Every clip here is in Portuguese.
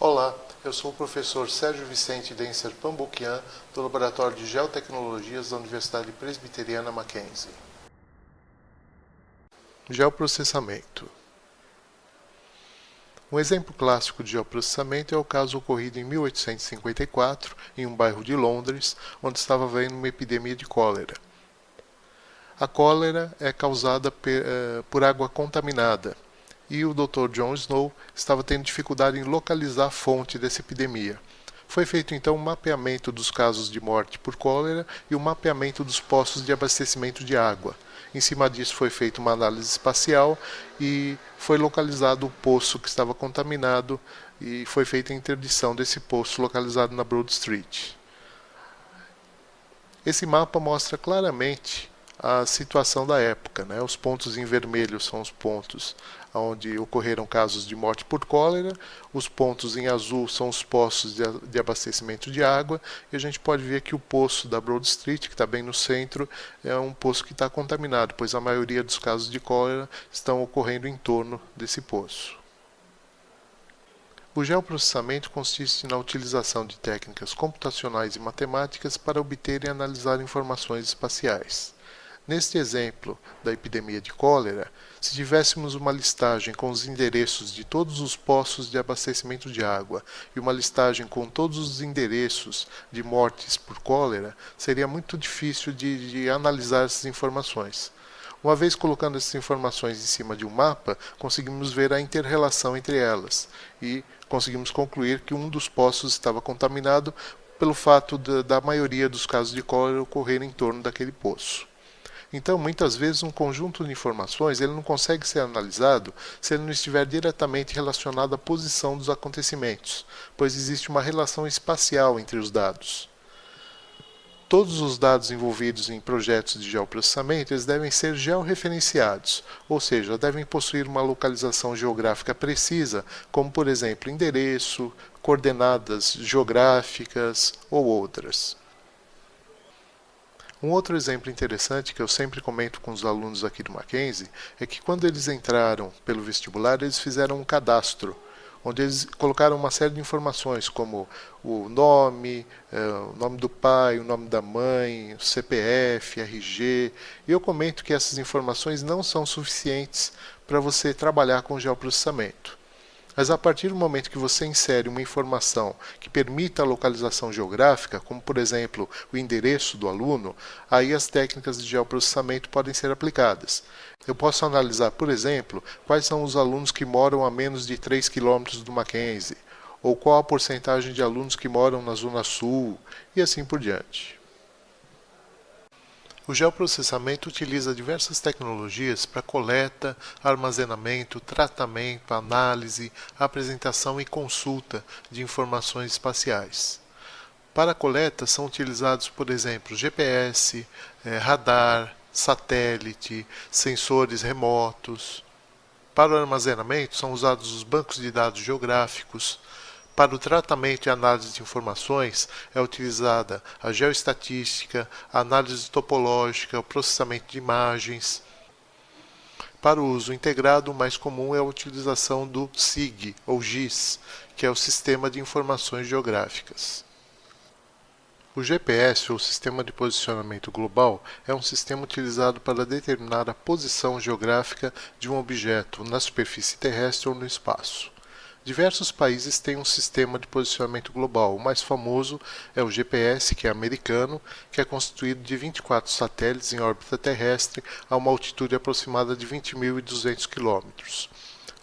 Olá, eu sou o professor Sérgio Vicente Denser Pambuquian, do Laboratório de Geotecnologias da Universidade Presbiteriana Mackenzie. Geoprocessamento. Um exemplo clássico de geoprocessamento é o caso ocorrido em 1854, em um bairro de Londres, onde estava havendo uma epidemia de cólera. A cólera é causada por água contaminada, e o Dr. John Snow estava tendo dificuldade em localizar a fonte dessa epidemia. Foi feito então um mapeamento dos casos de morte por cólera e um mapeamento dos poços de abastecimento de água. Em cima disso foi feita uma análise espacial e foi localizado o poço que estava contaminado e foi feita a interdição desse poço localizado na Broad Street. Esse mapa mostra claramente a situação da época, né? Os pontos em vermelho são os pontos onde ocorreram casos de morte por cólera, os pontos em azul são os poços de abastecimento de água, e a gente pode ver que o poço da Broad Street, que está bem no centro, é um poço que está contaminado, pois a maioria dos casos de cólera estão ocorrendo em torno desse poço. O geoprocessamento consiste na utilização de técnicas computacionais e matemáticas para obter e analisar informações espaciais. Neste exemplo da epidemia de cólera, se tivéssemos uma listagem com os endereços de todos os poços de abastecimento de água e uma listagem com todos os endereços de mortes por cólera, seria muito difícil de analisar essas informações. Uma vez colocando essas informações em cima de um mapa, conseguimos ver a inter-relação entre elas e conseguimos concluir que um dos poços estava contaminado pelo fato da maioria dos casos de cólera ocorrer em torno daquele poço. Então, muitas vezes, um conjunto de informações ele não consegue ser analisado se ele não estiver diretamente relacionado à posição dos acontecimentos, pois existe uma relação espacial entre os dados. Todos os dados envolvidos em projetos de geoprocessamento eles devem ser georreferenciados, ou seja, devem possuir uma localização geográfica precisa, como, por exemplo, endereço, coordenadas geográficas ou outras. Um outro exemplo interessante que eu sempre comento com os alunos aqui do Mackenzie é que quando eles entraram pelo vestibular, eles fizeram um cadastro, onde eles colocaram uma série de informações como o nome do pai, o nome da mãe, o CPF, RG, e eu comento que essas informações não são suficientes para você trabalhar com geoprocessamento. Mas a partir do momento que você insere uma informação que permita a localização geográfica, como por exemplo o endereço do aluno, aí as técnicas de geoprocessamento podem ser aplicadas. Eu posso analisar, por exemplo, quais são os alunos que moram a menos de 3 km do Mackenzie, ou qual a porcentagem de alunos que moram na Zona Sul, e assim por diante. O geoprocessamento utiliza diversas tecnologias para coleta, armazenamento, tratamento, análise, apresentação e consulta de informações espaciais. Para a coleta são utilizados, por exemplo, GPS, radar, satélite, sensores remotos. Para o armazenamento são usados os bancos de dados geográficos. Para o tratamento e análise de informações é utilizada a geoestatística, a análise topológica, o processamento de imagens. Para o uso integrado, o mais comum é a utilização do SIG, ou GIS, que é o Sistema de Informações Geográficas. O GPS, ou Sistema de Posicionamento Global, é um sistema utilizado para determinar a posição geográfica de um objeto na superfície terrestre ou no espaço. Diversos países têm um sistema de posicionamento global. O mais famoso é o GPS, que é americano, que é constituído de 24 satélites em órbita terrestre a uma altitude aproximada de 20.200 km.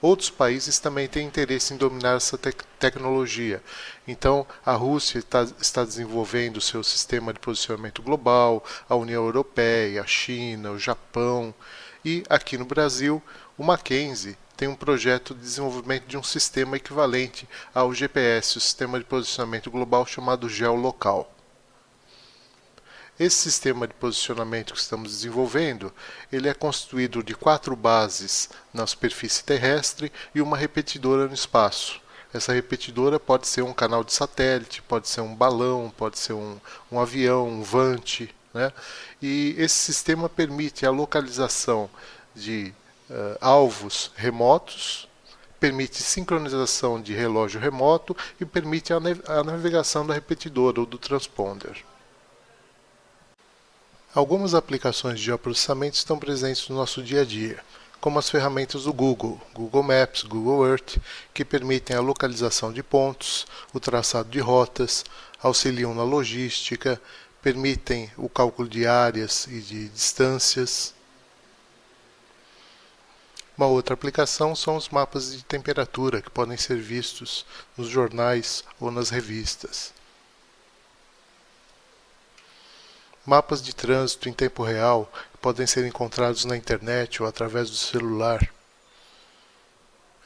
Outros países também têm interesse em dominar essa tecnologia. Então, a Rússia está desenvolvendo o seu sistema de posicionamento global, a União Europeia, a China, o Japão. E aqui no Brasil, o Mackenzie tem um projeto de desenvolvimento de um sistema equivalente ao GPS, o Sistema de Posicionamento Global chamado Geolocal. Esse sistema de posicionamento que estamos desenvolvendo, ele é constituído de 4 bases na superfície terrestre e uma repetidora no espaço. Essa repetidora pode ser um canal de satélite, pode ser um balão, pode ser um avião, um vante, né? E esse sistema permite a localização de alvos remotos permite sincronização de relógio remoto e permite a navegação da repetidora ou do transponder. Algumas aplicações de geoprocessamento estão presentes no nosso dia a dia, como as ferramentas do Google, Google Maps, Google Earth, que permitem a localização de pontos, o traçado de rotas, auxiliam na logística, permitem o cálculo de áreas e de distâncias. Uma outra aplicação são os mapas de temperatura, que podem ser vistos nos jornais ou nas revistas. Mapas de trânsito em tempo real podem ser encontrados na internet ou através do celular.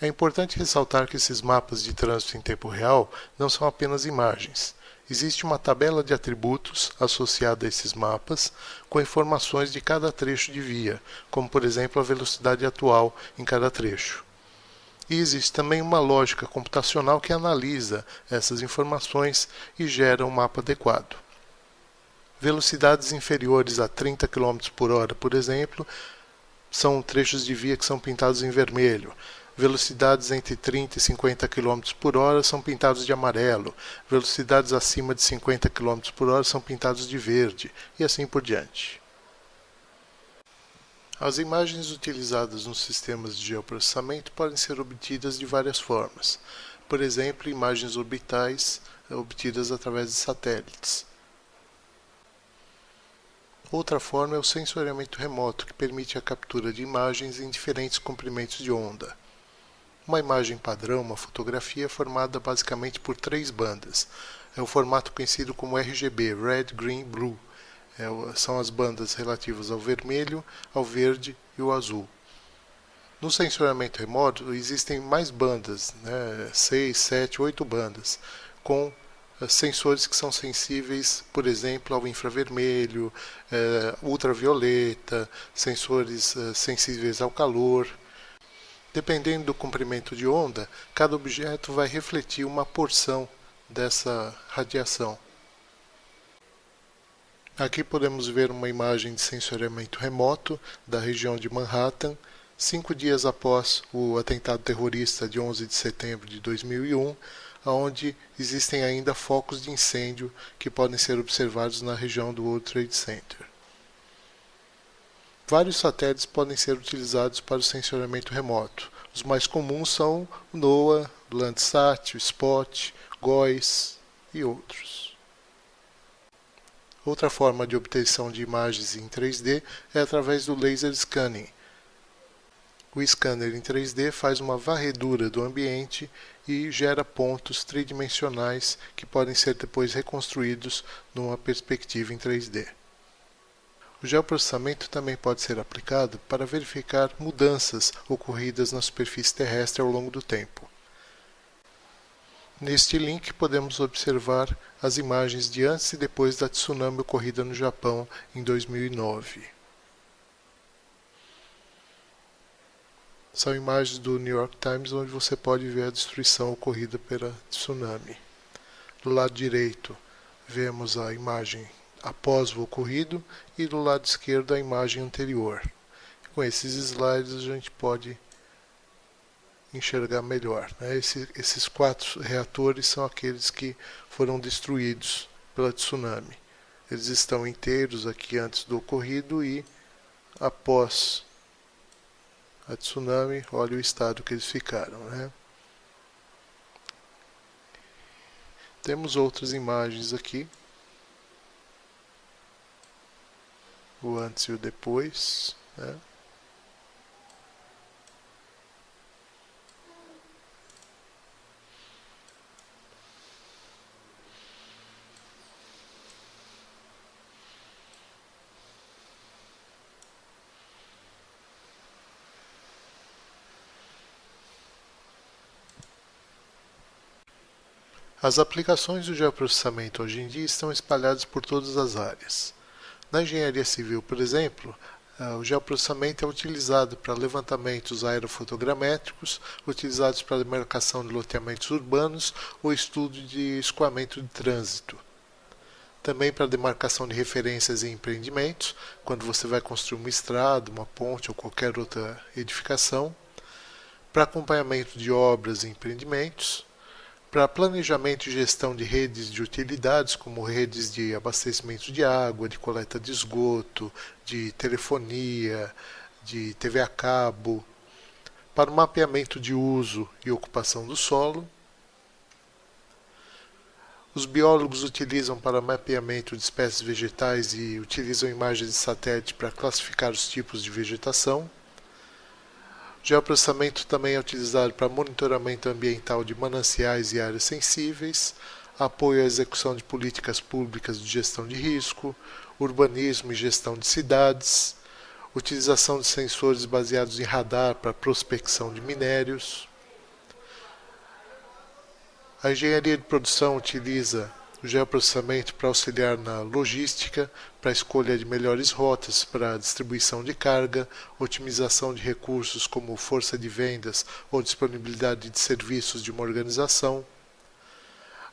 É importante ressaltar que esses mapas de trânsito em tempo real não são apenas imagens. Existe uma tabela de atributos associada a esses mapas com informações de cada trecho de via, como por exemplo a velocidade atual em cada trecho. E existe também uma lógica computacional que analisa essas informações e gera um mapa adequado. Velocidades inferiores a 30 km por hora, por exemplo, são trechos de via que são pintados em vermelho. Velocidades entre 30 e 50 km por hora são pintados de amarelo. Velocidades acima de 50 km por hora são pintados de verde, e assim por diante. As imagens utilizadas nos sistemas de geoprocessamento podem ser obtidas de várias formas. Por exemplo, imagens orbitais obtidas através de satélites. Outra forma é o sensoriamento remoto, que permite a captura de imagens em diferentes comprimentos de onda. Uma imagem padrão, uma fotografia, é formada basicamente por 3 bandas. É o formato conhecido como RGB, Red, Green, Blue. São as bandas relativas ao vermelho, ao verde e ao azul. No sensoriamento remoto existem mais bandas, 6, 7, 8 bandas, com sensores que são sensíveis, por exemplo, ao infravermelho, ultravioleta, sensores sensíveis ao calor. Dependendo do comprimento de onda, cada objeto vai refletir uma porção dessa radiação. Aqui podemos ver uma imagem de sensoriamento remoto da região de Manhattan, 5 dias após o atentado terrorista de 11 de setembro de 2001, onde existem ainda focos de incêndio que podem ser observados na região do World Trade Center. Vários satélites podem ser utilizados para o sensoriamento remoto. Os mais comuns são o NOAA, o Landsat, o SPOT, GOES e outros. Outra forma de obtenção de imagens em 3D é através do laser scanning. O scanner em 3D faz uma varredura do ambiente e gera pontos tridimensionais que podem ser depois reconstruídos numa perspectiva em 3D. O geoprocessamento também pode ser aplicado para verificar mudanças ocorridas na superfície terrestre ao longo do tempo. Neste link podemos observar as imagens de antes e depois da tsunami ocorrida no Japão em 2009. São imagens do New York Times onde você pode ver a destruição ocorrida pela tsunami. Do lado direito vemos a imagem após o ocorrido e do lado esquerdo a imagem anterior. Com esses slides a gente pode enxergar melhor. Esses 4 reatores são aqueles que foram destruídos pela tsunami. Eles estão inteiros aqui antes do ocorrido e após a tsunami, olha o estado que eles ficaram. Temos outras imagens aqui. O antes e o depois. As aplicações do geoprocessamento hoje em dia estão espalhadas por todas as áreas. Na engenharia civil, por exemplo, o geoprocessamento é utilizado para levantamentos aerofotogramétricos, utilizados para demarcação de loteamentos urbanos ou estudo de escoamento de trânsito. Também para demarcação de referências em empreendimentos, quando você vai construir uma estrada, uma ponte ou qualquer outra edificação. para acompanhamento de obras e empreendimentos, para planejamento e gestão de redes de utilidades, como redes de abastecimento de água, de coleta de esgoto, de telefonia, de TV a cabo, para o mapeamento de uso e ocupação do solo. Os biólogos utilizam para mapeamento de espécies vegetais e utilizam imagens de satélite para classificar os tipos de vegetação. O geoprocessamento também é utilizado para monitoramento ambiental de mananciais e áreas sensíveis, apoio à execução de políticas públicas de gestão de risco, urbanismo e gestão de cidades, utilização de sensores baseados em radar para prospecção de minérios. A engenharia de produção utiliza o geoprocessamento para auxiliar na logística, para a escolha de melhores rotas para a distribuição de carga, otimização de recursos como força de vendas ou disponibilidade de serviços de uma organização.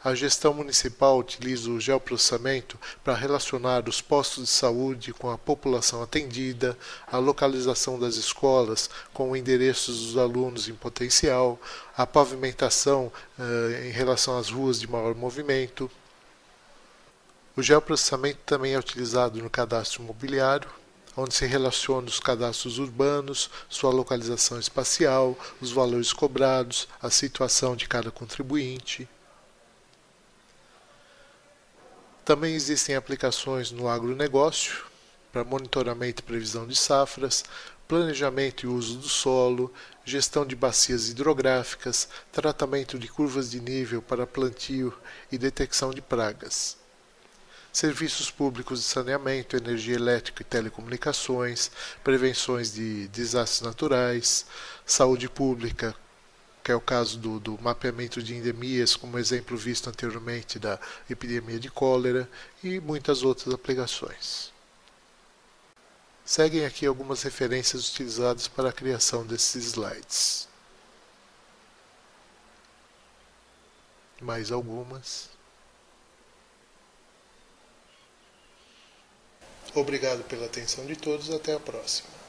A gestão municipal utiliza o geoprocessamento para relacionar os postos de saúde com a população atendida, a localização das escolas com o endereço dos alunos em potencial, a pavimentação em relação às ruas de maior movimento. O geoprocessamento também é utilizado no cadastro imobiliário, onde se relaciona os cadastros urbanos, sua localização espacial, os valores cobrados, a situação de cada contribuinte. Também existem aplicações no agronegócio, para monitoramento e previsão de safras, planejamento e uso do solo, gestão de bacias hidrográficas, tratamento de curvas de nível para plantio e detecção de pragas. Serviços públicos de saneamento, energia elétrica e telecomunicações, prevenções de desastres naturais, saúde pública, que é o caso do mapeamento de endemias, como exemplo visto anteriormente da epidemia de cólera, e muitas outras aplicações. Seguem aqui algumas referências utilizadas para a criação desses slides. Mais algumas. Obrigado pela atenção de todos, até a próxima.